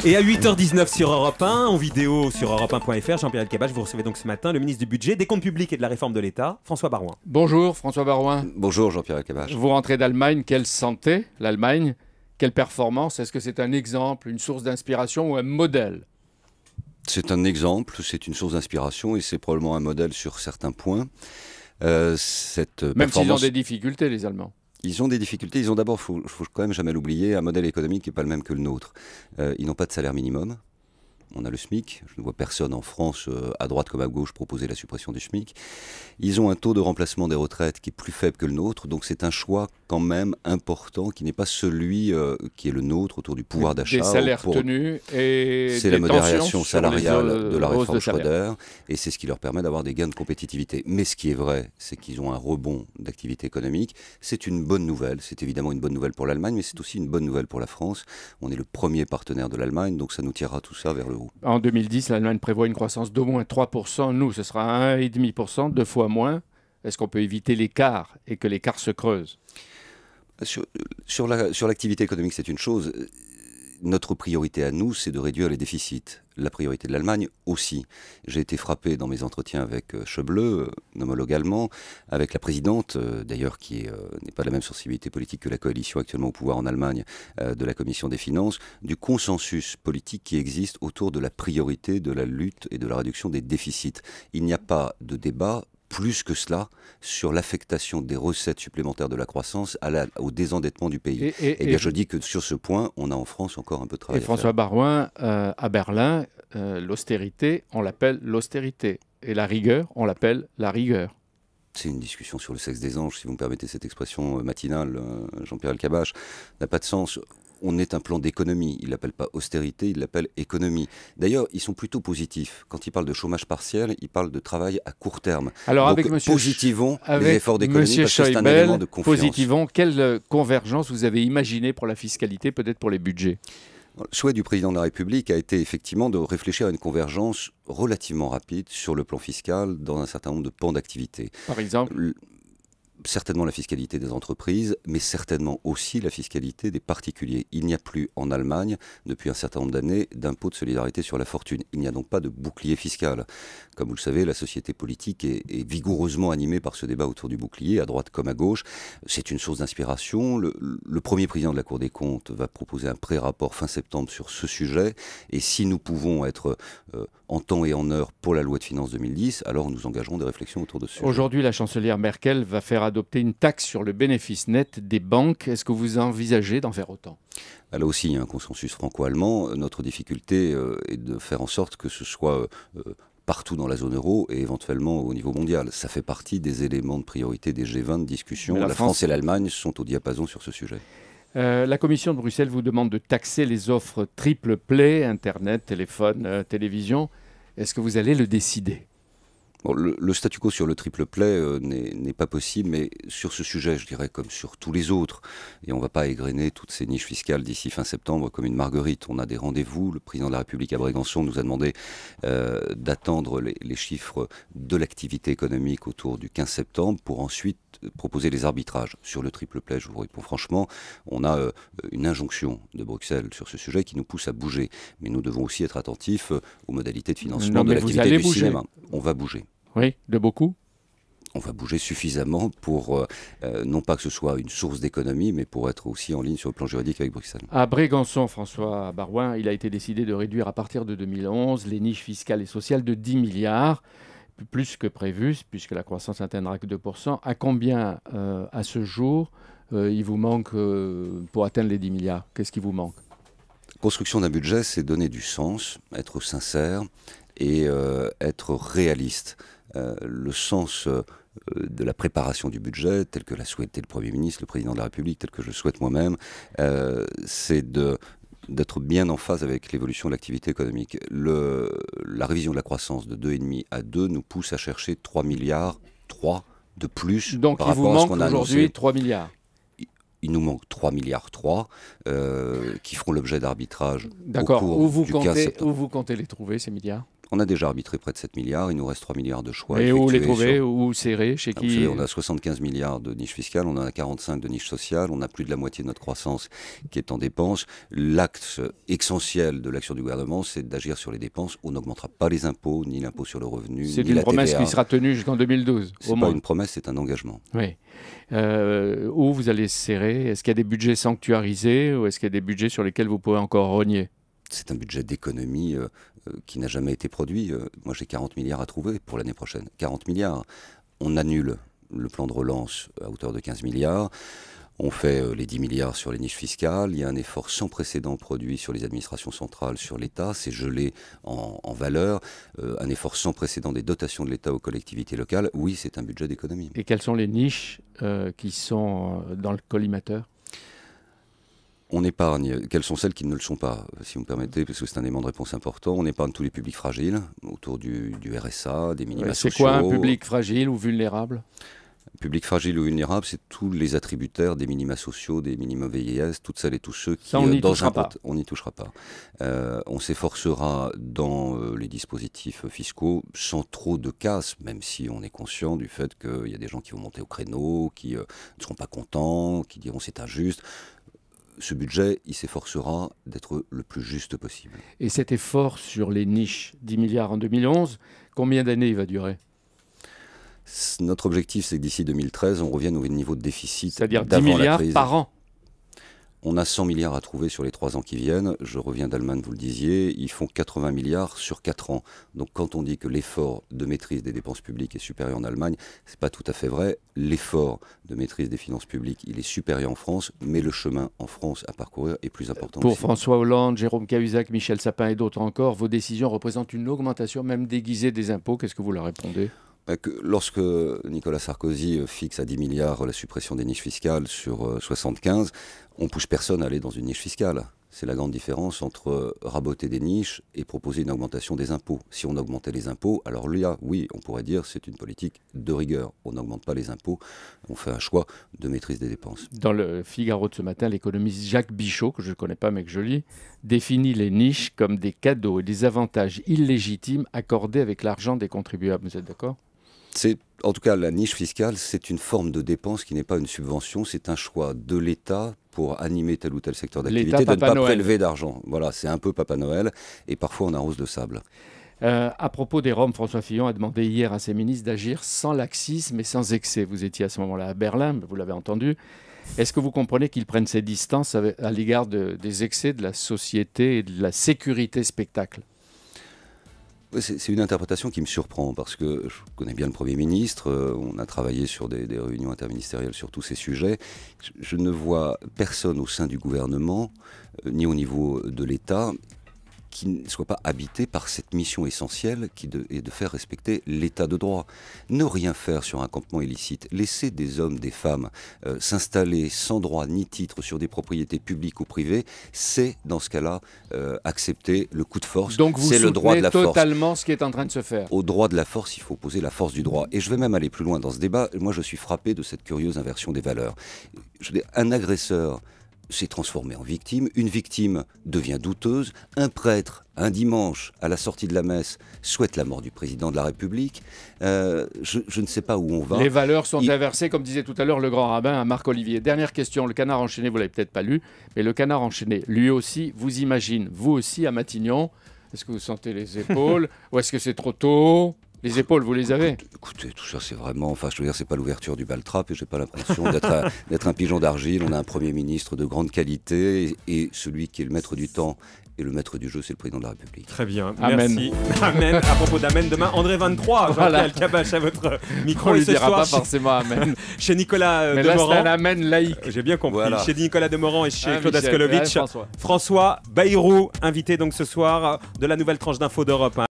Et à 8h19 sur Europe 1, en vidéo sur europe1.fr, Jean-Pierre Elkabbach, vous recevez donc ce matin le ministre du Budget, des Comptes Publics et de la Réforme de l'État, François Baroin. Bonjour François Baroin. Bonjour Jean-Pierre Elkabbach. Vous rentrez d'Allemagne, quelle santé l'Allemagne? Quelle performance? Est-ce que c'est un exemple, une source d'inspiration ou un modèle? C'est un exemple, c'est une source d'inspiration et c'est probablement un modèle sur certains points. Même s'ils ont des difficultés, les Allemands. Ils ont des difficultés. Ils ont d'abord, faut quand même jamais l'oublier, un modèle économique qui n'est pas le même que le nôtre. Ils n'ont pas de salaire minimum. On a le SMIC. Je ne vois personne en France, à droite comme à gauche, proposer la suppression du SMIC. Ils ont un taux de remplacement des retraites qui est plus faible que le nôtre. Donc c'est un choix quand même important qui n'est pas celui qui est le nôtre autour du pouvoir d'achat. Des salaires tenus et c'est des la modération tensions salariale sur les de la hausses réforme de salaire. Schröder. Et c'est ce qui leur permet d'avoir des gains de compétitivité. Mais ce qui est vrai, c'est qu'ils ont un rebond d'activité économique. C'est une bonne nouvelle. C'est évidemment une bonne nouvelle pour l'Allemagne, mais c'est aussi une bonne nouvelle pour la France. On est le premier partenaire de l'Allemagne, donc ça nous tirera tout ça vers le haut. En 2010, l'Allemagne prévoit une croissance d'au moins 3%. Nous, ce sera 1,5%, 2 fois moins. Est-ce qu'on peut éviter l'écart et que l'écart se creuse? Sur l'activité économique, c'est une chose. Notre priorité à nous, c'est de réduire les déficits. La priorité de l'Allemagne aussi. J'ai été frappé dans mes entretiens avec Schäuble, homologue allemand, avec la présidente, d'ailleurs qui n'est pas de la même sensibilité politique que la coalition actuellement au pouvoir en Allemagne, de la Commission des finances, du consensus politique qui existe autour de la priorité de la lutte et de la réduction des déficits. Il n'y a pas de débat plus que cela sur l'affectation des recettes supplémentaires de la croissance au désendettement du pays. Et bien je dis que sur ce point, on a en France encore un peu de travail à faire. François Baroin, à Berlin, l'austérité, on l'appelle l'austérité. Et la rigueur, on l'appelle la rigueur. C'est une discussion sur le sexe des anges, si vous me permettez cette expression matinale, Jean-Pierre Elkabbach, n'a pas de sens. On est un plan d'économie. Ils ne l'appellent pas austérité, ils l'appellent économie. D'ailleurs, ils sont plutôt positifs. Quand ils parlent de chômage partiel, ils parlent de travail à court terme. Alors, donc, avec monsieur positivons les efforts d'économie parce que c'est un élément de confiance. Positivons, quelle convergence vous avez imaginé pour la fiscalité, peut-être pour les budgets? Le souhait du président de la République a été effectivement de réfléchir à une convergence relativement rapide sur le plan fiscal dans un certain nombre de pans d'activité. Par exemple certainement la fiscalité des entreprises, mais certainement aussi la fiscalité des particuliers. Il n'y a plus en Allemagne, depuis un certain nombre d'années, d'impôt de solidarité sur la fortune. Il n'y a donc pas de bouclier fiscal. Comme vous le savez, la société politique est vigoureusement animée par ce débat autour du bouclier, à droite comme à gauche. C'est une source d'inspiration. Le premier président de la Cour des comptes va proposer un pré-rapport fin septembre sur ce sujet. Et si nous pouvons être en temps et en heure pour la loi de finances 2010, alors nous engagerons des réflexions autour de ce sujet. Aujourd'hui, la chancelière Merkel va faire adopter une taxe sur le bénéfice net des banques. Est-ce que vous envisagez d'en faire autant? Là aussi, il y a un consensus franco-allemand. Notre difficulté est de faire en sorte que ce soit partout dans la zone euro et éventuellement au niveau mondial. Ça fait partie des éléments de priorité des G20 de discussion. La France et l'Allemagne sont au diapason sur ce sujet. La Commission de Bruxelles vous demande de taxer les offres triple play, Internet, téléphone, télévision. Est-ce que vous allez le décider? Bon, le statu quo sur le triple play n'est pas possible, mais sur ce sujet, je dirais comme sur tous les autres, et on ne va pas égrener toutes ces niches fiscales d'ici fin septembre comme une marguerite. On a des rendez-vous. Le président de la République à Brégançon nous a demandé d'attendre les chiffres de l'activité économique autour du 15 septembre pour ensuite proposer les arbitrages. Sur le triple play, je vous réponds franchement, on a une injonction de Bruxelles sur ce sujet qui nous pousse à bouger. Mais nous devons aussi être attentifs aux modalités de financement de l'activité du cinéma. On va bouger. Oui, de beaucoup? On va bouger suffisamment pour, non pas que ce soit une source d'économie, mais pour être aussi en ligne sur le plan juridique avec Bruxelles. À Brégançon, François Baroin, il a été décidé de réduire à partir de 2011 les niches fiscales et sociales de 10 milliards, plus que prévu, puisque la croissance n'atteindra que 2%. À combien, à ce jour, il vous manque pour atteindre les 10 milliards? Qu'est-ce qui vous manque? Construction d'un budget, c'est donner du sens, être sincère et être réaliste. Le sens de la préparation du budget, tel que l'a souhaité le Premier ministre, le Président de la République, tel que je le souhaite moi-même, c'est d'être bien en phase avec l'évolution de l'activité économique. La révision de la croissance de 2,5 à 2 nous pousse à chercher 3 milliards, 3 de plus. Donc par il vous rapport à ce manque qu'on a aujourd'hui annoncé. 3 milliards. Il nous manque 3 milliards 3 qui feront l'objet d'arbitrage. D'accord. Où vous 15 septembre. comptez les trouver, ces milliards? On a déjà arbitré près de 7 milliards, il nous reste 3 milliards de choix. Et où les trouver, où serrer, chez qui? Vous savez, on a 75 milliards de niches fiscales, on en a 45 de niches sociales, on a plus de la moitié de notre croissance qui est en dépenses. L'axe essentiel de l'action du gouvernement, c'est d'agir sur les dépenses. On n'augmentera pas les impôts, ni l'impôt sur le revenu, c'est ni une la promesse TVA. qui sera tenue jusqu'en 2012. C'est pas une promesse, c'est un engagement. Oui. Où vous allez serrer? Est-ce qu'il y a des budgets sanctuarisés ou est-ce qu'il y a des budgets sur lesquels vous pouvez encore rogner? C'est un budget d'économie qui n'a jamais été produit. Moi, j'ai 40 milliards à trouver pour l'année prochaine. 40 milliards. On annule le plan de relance à hauteur de 15 milliards. On fait les 10 milliards sur les niches fiscales. Il y a un effort sans précédent produit sur les administrations centrales, sur l'État. C'est gelé en valeur. Un effort sans précédent des dotations de l'État aux collectivités locales. Oui, c'est un budget d'économie. Et quelles sont les niches qui sont dans le collimateur? On épargne, quelles sont celles qui ne le sont pas, si vous me permettez, parce que c'est un élément de réponse important. On épargne tous les publics fragiles, autour du RSA, des minima sociaux. C'est quoi un public fragile ou vulnérable? Public fragile ou vulnérable, c'est tous les attributaires des minima sociaux, des minima vieillesse, toutes celles et tous ceux qui... Ça, on n'y touchera pas. On n'y touchera pas. On s'efforcera dans les dispositifs fiscaux, sans trop de casse, même si on est conscient du fait qu'il y a des gens qui vont monter au créneau, qui ne seront pas contents, qui diront c'est injuste. Ce budget, il s'efforcera d'être le plus juste possible. Et cet effort sur les niches, 10 milliards en 2011, combien d'années il va durer? Notre objectif, c'est que d'ici 2013, on revienne au niveau de déficit. C'est-à-dire 10 milliards par an. On a 100 milliards à trouver sur les 3 ans qui viennent. Je reviens d'Allemagne, vous le disiez. Ils font 80 milliards sur 4 ans. Donc quand on dit que l'effort de maîtrise des dépenses publiques est supérieur en Allemagne, ce n'est pas tout à fait vrai. L'effort de maîtrise des finances publiques, il est supérieur en France, mais le chemin en France à parcourir est plus important. Pour aussi. François Hollande, Jérôme Cahuzac, Michel Sapin et d'autres encore, vos décisions représentent une augmentation, même déguisée, des impôts. Qu'est-ce que vous leur répondez? Lorsque Nicolas Sarkozy fixe à 10 milliards la suppression des niches fiscales sur 75, on ne pousse personne à aller dans une niche fiscale. C'est la grande différence entre raboter des niches et proposer une augmentation des impôts. Si on augmentait les impôts, alors là, oui, on pourrait dire que c'est une politique de rigueur. On n'augmente pas les impôts, on fait un choix de maîtrise des dépenses. Dans le Figaro de ce matin, l'économiste Jacques Bichot, que je ne connais pas mais que je lis, définit les niches comme des cadeaux et des avantages illégitimes accordés avec l'argent des contribuables. Vous êtes d'accord ? En tout cas, la niche fiscale, c'est une forme de dépense qui n'est pas une subvention, c'est un choix de l'État pour animer tel ou tel secteur d'activité, de ne pas prélever d'argent. Voilà, c'est un peu Papa Noël, et parfois on arrose de sable. À propos des Roms, François Fillon a demandé hier à ses ministres d'agir sans laxisme et sans excès. Vous étiez à ce moment-là à Berlin, vous l'avez entendu. Est-ce que vous comprenez qu'ils prennent ces distances à l'égard des excès de la société et de la sécurité spectacle ? C'est une interprétation qui me surprend parce que je connais bien le Premier ministre, on a travaillé sur des réunions interministérielles sur tous ces sujets. Je ne vois personne au sein du gouvernement, ni au niveau de l'État, qui ne soit pas habité par cette mission essentielle qui est de faire respecter l'état de droit. Ne rien faire sur un campement illicite, laisser des hommes, des femmes s'installer sans droit ni titre sur des propriétés publiques ou privées, c'est dans ce cas-là accepter le coup de force. Donc vous c'est le droit de la force. Totalement ce qui est en train de se faire. Au droit de la force, il faut opposer la force du droit. Et je vais même aller plus loin dans ce débat. Moi, je suis frappé de cette curieuse inversion des valeurs. Un agresseur s'est transformé en victime, une victime devient douteuse, un prêtre, un dimanche, à la sortie de la messe, souhaite la mort du président de la République. Je ne sais pas où on va. Les valeurs sont inversées, comme disait tout à l'heure le grand rabbin à Marc Olivier. Dernière question, le Canard enchaîné, vous ne l'avez peut-être pas lu, mais le Canard enchaîné, lui aussi, vous imagine, vous aussi à Matignon, est-ce que vous sentez les épaules ou est-ce que c'est trop tôt ? Les épaules, vous les avez ? Écoutez, tout ça, c'est vraiment... Enfin, je veux dire, c'est pas l'ouverture du bal-trap et j'ai pas l'impression d'être un pigeon d'argile. On a un Premier ministre de grande qualité et celui qui est le maître du temps et le maître du jeu, c'est le président de la République. Très bien, Amen. Merci. Amen. À propos d'Amen, demain, André 23, Jean-Pierre Cabache à votre micro. On ne et ce dira soir, pas forcément Amen. chez Nicolas Mais là, Demorand. c'est un Amen laïque. J'ai bien compris. Voilà. Chez Nicolas Demorand et chez Claude Michel, Askolovitch. François. François Bayrou, invité donc ce soir de la nouvelle tranche d'info d'Europe 1.